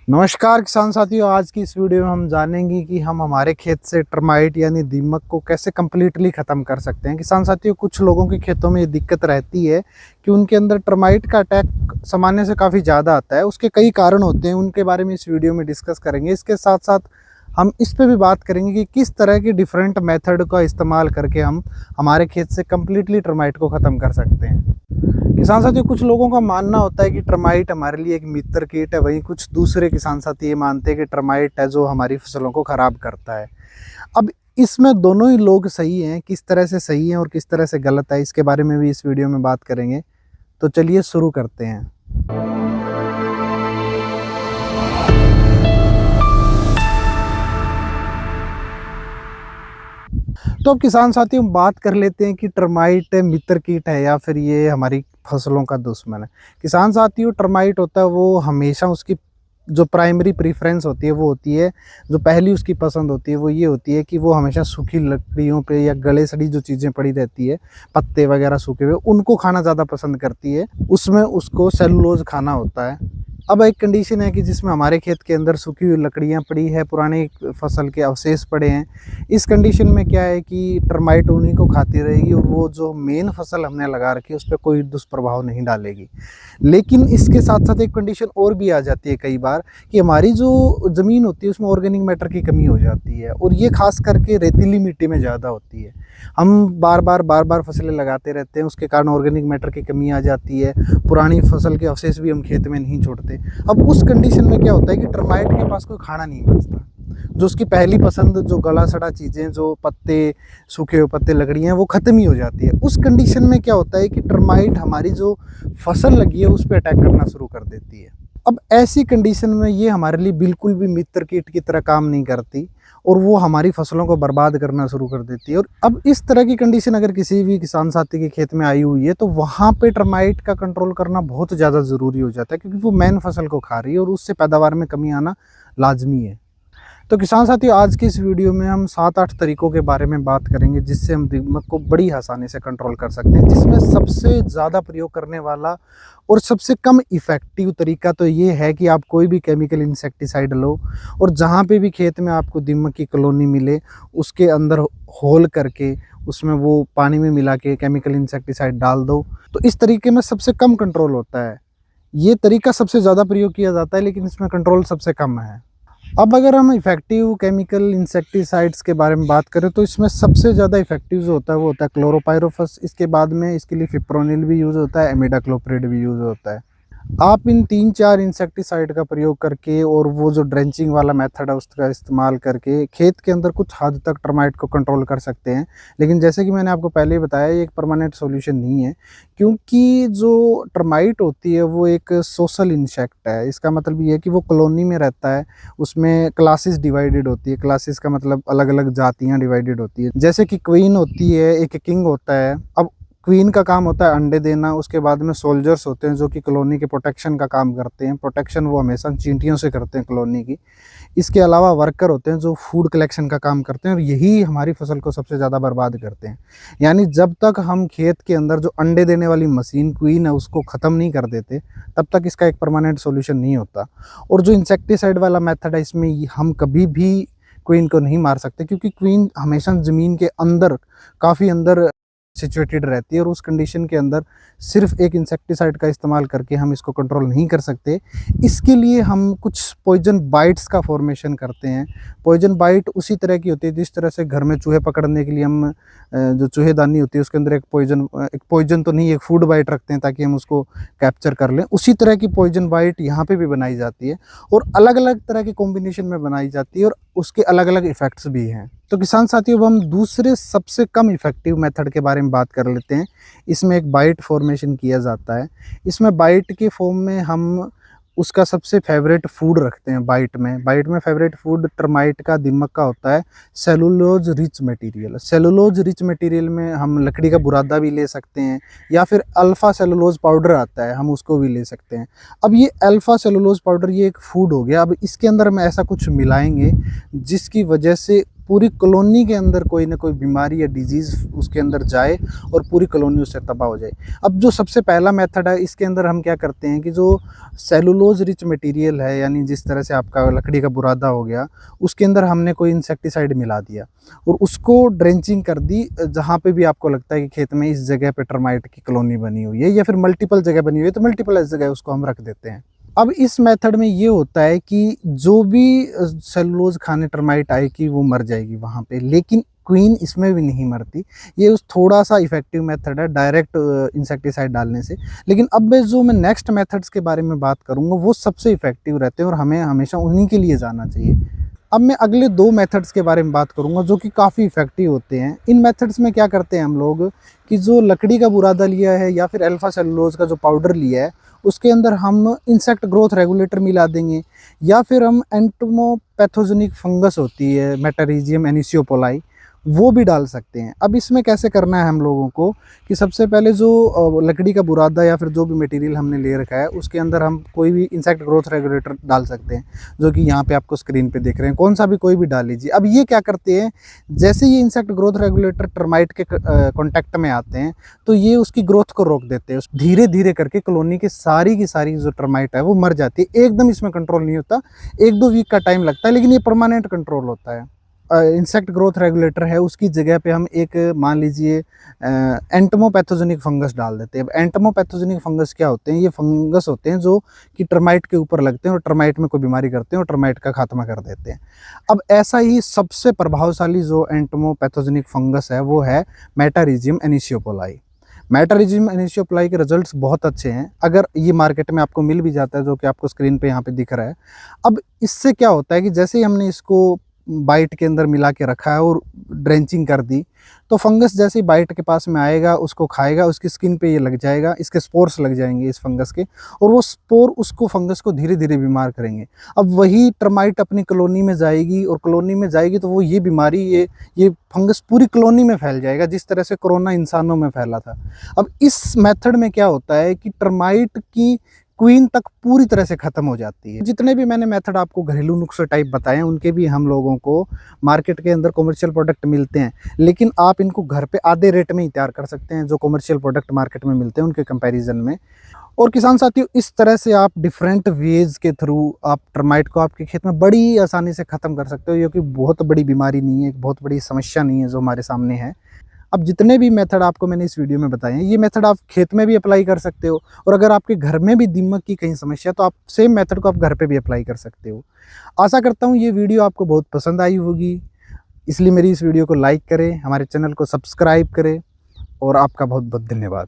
नमस्कार किसान साथियों। आज की इस वीडियो में हम जानेंगे कि हम हमारे खेत से टर्माइट यानी दीमक को कैसे कम्प्लीटली ख़त्म कर सकते हैं। किसान साथियों, कुछ लोगों के खेतों में ये दिक्कत रहती है कि उनके अंदर टर्माइट का अटैक सामान्य से काफ़ी ज़्यादा आता है। उसके कई कारण होते हैं, उनके बारे में इस वीडियो में डिस्कस करेंगे। इसके साथ साथ हम इस पे भी बात करेंगे कि किस तरह की डिफरेंट मेथड का इस्तेमाल करके हम हमारे खेत से कम्प्लीटली टर्माइट को ख़त्म कर सकते हैं। किसान साथियों, कुछ लोगों का मानना होता है कि टर्माइट हमारे लिए एक मित्र कीट है, वहीं कुछ दूसरे किसान साथी ये मानते हैं कि टर्माइट है जो हमारी फसलों को खराब करता है। अब इसमें दोनों ही लोग सही हैं, किस तरह से सही हैं और किस तरह से गलत है, इसके बारे में भी इस वीडियो में बात करेंगे। तो चलिए शुरू करते हैं। तो अब किसान साथियों, बात कर लेते हैं कि टर्माइट मित्र कीट है या फिर ये हमारी फसलों का दुश्मन है। किसान साथियों, टर्माइट होता है वो हमेशा उसकी जो प्राइमरी प्रेफरेंस होती है वो होती है, जो पहली उसकी पसंद होती है वो ये होती है कि वो हमेशा सूखी लकड़ियों पे या गले सड़ी जो चीज़ें पड़ी रहती है, पत्ते वगैरह सूखे हुए, उनको खाना ज़्यादा पसंद करती है। उसमें उसको सेलुलोज खाना होता है। अब एक कंडीशन है कि जिसमें हमारे खेत के अंदर सूखी हुई लकड़ियाँ पड़ी है, पुरानी फसल के अवशेष पड़े हैं। इस कंडीशन में क्या है कि टर्माइट उन्हीं को खाती रहेगी और वो जो मेन फसल हमने लगा रखी है उस पर कोई दुष्प्रभाव नहीं डालेगी। लेकिन इसके साथ साथ एक कंडीशन और भी आ जाती है कई बार कि हमारी जो ज़मीन होती है उसमें ऑर्गेनिक मैटर की कमी हो जाती है, और ये खास करके रेतीली मिट्टी में ज़्यादा होती है। हम बार बार फसलें लगाते रहते हैं, उसके कारण ऑर्गेनिक मैटर की कमी आ जाती है। पुरानी फसल के अवशेष भी हम खेत में नहीं छोड़ते। अब उस कंडीशन में क्या होता है कि टर्माइट के पास कोई खाना नहीं बचता। जो उसकी पहली पसंद जो गला सड़ा चीज़ें, जो पत्ते, सूखे हुए पत्ते, लकड़ियाँ, वो ख़त्म ही हो जाती है। उस कंडीशन में क्या होता है कि टर्माइट हमारी जो फसल लगी है उस पे अटैक करना शुरू कर देती है। अब ऐसी कंडीशन में ये हमारे लिए बिल्कुल भी मित्र कीट की तरह काम नहीं करती और वो हमारी फसलों को बर्बाद करना शुरू कर देती है। और अब इस तरह की कंडीशन अगर किसी भी किसान साथी के खेत में आई हुई है तो वहाँ पे टर्माइट का कंट्रोल करना बहुत ज़्यादा ज़रूरी हो जाता है, क्योंकि वो मेन फसल को खा रही है और उससे पैदावार में कमी आना लाजमी है। तो किसान साथियों, आज की इस वीडियो में हम 7-8 तरीकों के बारे में बात करेंगे जिससे हम दीमक को बड़ी आसानी से कंट्रोल कर सकते हैं। जिसमें सबसे ज़्यादा प्रयोग करने वाला और सबसे कम इफ़ेक्टिव तरीका तो ये है कि आप कोई भी केमिकल इंसेक्टिसाइड लो और जहाँ पे भी खेत में आपको दीमक की कॉलोनी मिले उसके अंदर होल करके उसमें वो पानी में मिला के केमिकल इंसेक्टिसाइड डाल दो। तो इस तरीके में सबसे कम कंट्रोल होता है। ये तरीका सबसे ज़्यादा प्रयोग किया जाता है, लेकिन इसमें कंट्रोल सबसे कम है। अब अगर हम इफ़ेक्टिव केमिकल इंसेक्टिसाइड्स के बारे में बात करें तो इसमें सबसे ज़्यादा इफ़ेक्टिव जो होता है वो होता है क्लोरोपाइरोफस। इसके बाद में इसके लिए फिप्रोनिल भी यूज़ होता है, इमिडाक्लोप्रिड भी यूज़ होता है। आप इन 3-4 इंसेक्टिसाइड का प्रयोग करके और वो जो ड्रेंचिंग वाला मेथड है उसका इस्तेमाल करके खेत के अंदर कुछ हद तक टर्माइट को कंट्रोल कर सकते हैं। लेकिन जैसे कि मैंने आपको पहले ही बताया, ये एक परमानेंट सॉल्यूशन नहीं है, क्योंकि जो टर्माइट होती है वो एक सोशल इंसेक्ट है। इसका मतलब ये है कि वो कॉलोनी में रहता है, उसमें क्लासेस डिवाइडेड होती है। क्लासेस का मतलब अलग-अलग जातियाँ डिवाइडेड होती है। जैसे कि क्वीन होती है, एक किंग होता है। अब क्वीन का काम होता है अंडे देना, उसके बाद में सोल्जर्स होते हैं जो कि कॉलोनी के प्रोटेक्शन का काम करते हैं। प्रोटेक्शन वो हमेशा चींटियों से करते हैं कॉलोनी की। इसके अलावा वर्कर होते हैं जो फूड कलेक्शन का काम करते हैं, और यही हमारी फसल को सबसे ज़्यादा बर्बाद करते हैं। यानी जब तक हम खेत के अंदर जो अंडे देने वाली मशीन क्वीन है उसको ख़त्म नहीं कर देते, तब तक इसका एक परमानेंट सोल्यूशन नहीं होता। और जो इंसेक्टिसाइड वाला मेथड है, इसमें हम कभी भी क्वीन को नहीं मार सकते, क्योंकि क्वीन हमेशा ज़मीन के अंदर, काफ़ी अंदर सिचुएटेड रहती है, और उस कंडीशन के अंदर सिर्फ एक इंसेक्टिसाइड का इस्तेमाल करके हम इसको कंट्रोल नहीं कर सकते। इसके लिए हम कुछ पॉइजन बाइट्स का फॉर्मेशन करते हैं। पॉइजन बाइट उसी तरह की होती है जिस तरह से घर में चूहे पकड़ने के लिए हम जो चूहेदानी होती है उसके अंदर एक पॉइजन तो नहीं, एक फूड बाइट रखते हैं ताकि हम उसको कैप्चर कर लें। उसी तरह की पॉइजन बाइट यहाँ पे भी बनाई जाती है, और अलग अलग तरह के कॉम्बिनेशन में बनाई जाती है, और उसके अलग अलग इफ़ेक्ट्स भी हैं। तो किसान साथियों, अब हम दूसरे सबसे कम इफ़ेक्टिव मेथड के बारे में बात कर लेते हैं। इसमें एक बाइट फॉर्मेशन किया जाता है। इसमें बाइट के फॉर्म में हम उसका सबसे फेवरेट फूड रखते हैं। बाइट में फेवरेट फूड टर्माइट का, दीमक का होता है cellulose rich material. Cellulose rich material में हम लकड़ी का बुरादा भी ले सकते हैं, या फिर अल्फ़ा सेलुलोज पाउडर आता है, हम उसको भी ले सकते हैं। अब ये अल्फ़ा सेलुलोज पाउडर ये एक फूड हो गया। अब इसके अंदर हम ऐसा कुछ मिलाएंगे जिसकी वजह से पूरी कॉलोनी के अंदर कोई ना कोई बीमारी या डिजीज़ उसके अंदर जाए और पूरी कॉलोनी उससे तबाह हो जाए। अब जो सबसे पहला मेथड है, इसके अंदर हम क्या करते हैं कि जो सेलुलोज़ रिच मटेरियल है, यानी जिस तरह से आपका लकड़ी का बुरादा हो गया, उसके अंदर हमने कोई इंसेक्टिसाइड मिला दिया और उसको ड्रेंचिंग कर दी, जहाँ पे भी आपको लगता है कि खेत में इस जगह पे टर्माइट की कॉलोनी बनी हुई है या फिर मल्टीपल जगह बनी हुई है, तो मल्टीपल इस जगह उसको हम रख देते हैं। अब इस मेथड में ये होता है कि जो भी सेलुलोज़ खाने टर्माइट आएगी वो मर जाएगी वहाँ पे, लेकिन क्वीन इसमें भी नहीं मरती। ये उस थोड़ा-सा इफ़ेक्टिव मेथड है डायरेक्ट इंसेक्टिसाइड डालने से। लेकिन अब मैं नेक्स्ट मेथड्स के बारे में बात करूँगा, वो सबसे इफ़ेक्टिव रहते हैं और हमें हमेशा उन्हीं के लिए जाना चाहिए। अब मैं अगले 2 मेथड्स के बारे में बात करूँगा जो कि काफ़ी इफ़ेक्टिव होते हैं। इन मेथड्स में क्या करते हैं हम लोग कि जो लकड़ी का बुरादा लिया है या फिर अल्फ़ा सेलुलोज़ का जो पाउडर लिया है, उसके अंदर हम इंसेक्ट ग्रोथ रेगुलेटर मिला देंगे या फिर हम एंटोमोपैथोजेनिक फंगस होती है मेटारिजियम एनिसियोपोलाई, वो भी डाल सकते हैं। अब इसमें कैसे करना है हम लोगों को कि सबसे पहले जो लकड़ी का बुरादा या फिर जो भी मटेरियल हमने ले रखा है, उसके अंदर हम कोई भी इंसेक्ट ग्रोथ रेगुलेटर डाल सकते हैं, जो कि यहाँ पे आपको स्क्रीन पे दिख रहे हैं। कौन सा भी कोई भी डाल लीजिए। अब ये क्या करते हैं, जैसे ये इंसेक्ट ग्रोथ रेगुलेटर टर्माइट के कॉन्टैक्ट में आते हैं, तो ये उसकी ग्रोथ को रोक देते हैं। धीरे-धीरे करके कॉलोनी की सारी जो टर्माइट है वो मर जाती है। एकदम इसमें कंट्रोल नहीं होता, 1-2 वीक का टाइम लगता है, लेकिन ये परमानेंट कंट्रोल होता है। इंसेक्ट ग्रोथ रेगुलेटर है, उसकी जगह पे हम एक मान लीजिए एंटोमोपैथोजेनिक फंगस डाल देते हैं। अब एंटोमोपैथोजेनिक फंगस क्या होते हैं? ये फंगस होते हैं जो कि टर्माइट के ऊपर लगते हैं और टर्माइट में कोई बीमारी करते हैं और टर्माइट का खात्मा कर देते हैं। अब ऐसा ही सबसे प्रभावशाली जो एंटोमोपैथोजेनिक फंगस है वो है मेटारिजियम एनिसियोपोलाई। मेटारिजियम एनिसियोपोलाई के रिजल्ट्स बहुत अच्छे हैं। अगर ये मार्केट में आपको मिल भी जाता है, जो कि आपको स्क्रीन पे यहाँ पे दिख रहा है। अब इससे क्या होता है कि जैसे ही हमने इसको बाइट के अंदर मिला के रखा है और ड्रेंचिंग कर दी, तो फंगस जैसे ही बाइट के पास में आएगा, उसको खाएगा, उसकी स्किन पे ये लग जाएगा, इसके स्पोर्स लग जाएंगे इस फंगस के, और वो स्पोर उसको फंगस को धीरे धीरे बीमार करेंगे। अब वही टर्माइट अपनी कॉलोनी में जाएगी और कॉलोनी में जाएगी तो वो ये बीमारी ये फंगस पूरी कॉलोनी में फैल जाएगा, जिस तरह से कोरोना इंसानों में फैला था। अब इस मेथड में क्या होता है कि टर्माइट की क्वीन तक पूरी तरह से ख़त्म हो जाती है। जितने भी मैंने मेथड आपको घरेलू नुस्खे टाइप बताए हैं, उनके भी हम लोगों को मार्केट के अंदर कमर्शियल प्रोडक्ट मिलते हैं, लेकिन आप इनको घर पे आधे रेट में ही तैयार कर सकते हैं जो कमर्शियल प्रोडक्ट मार्केट में मिलते हैं उनके कंपैरिजन में। और किसान साथियों, इस तरह से आप डिफरेंट वेज के थ्रू आप टर्माइट को आपके खेत में बड़ी आसानी से ख़त्म कर सकते हो। ये कोई बहुत बड़ी बीमारी नहीं है, एक बहुत बड़ी समस्या नहीं है जो हमारे सामने है। अब जितने भी मेथड आपको मैंने इस वीडियो में बताए हैं, ये मेथड आप खेत में भी अप्लाई कर सकते हो, और अगर आपके घर में भी दीमक की कहीं समस्या, तो आप सेम मेथड को आप घर पे भी अप्लाई कर सकते हो। आशा करता हूँ ये वीडियो आपको बहुत पसंद आई होगी, इसलिए मेरी इस वीडियो को लाइक करें, हमारे चैनल को सब्सक्राइब करें, और आपका बहुत बहुत धन्यवाद।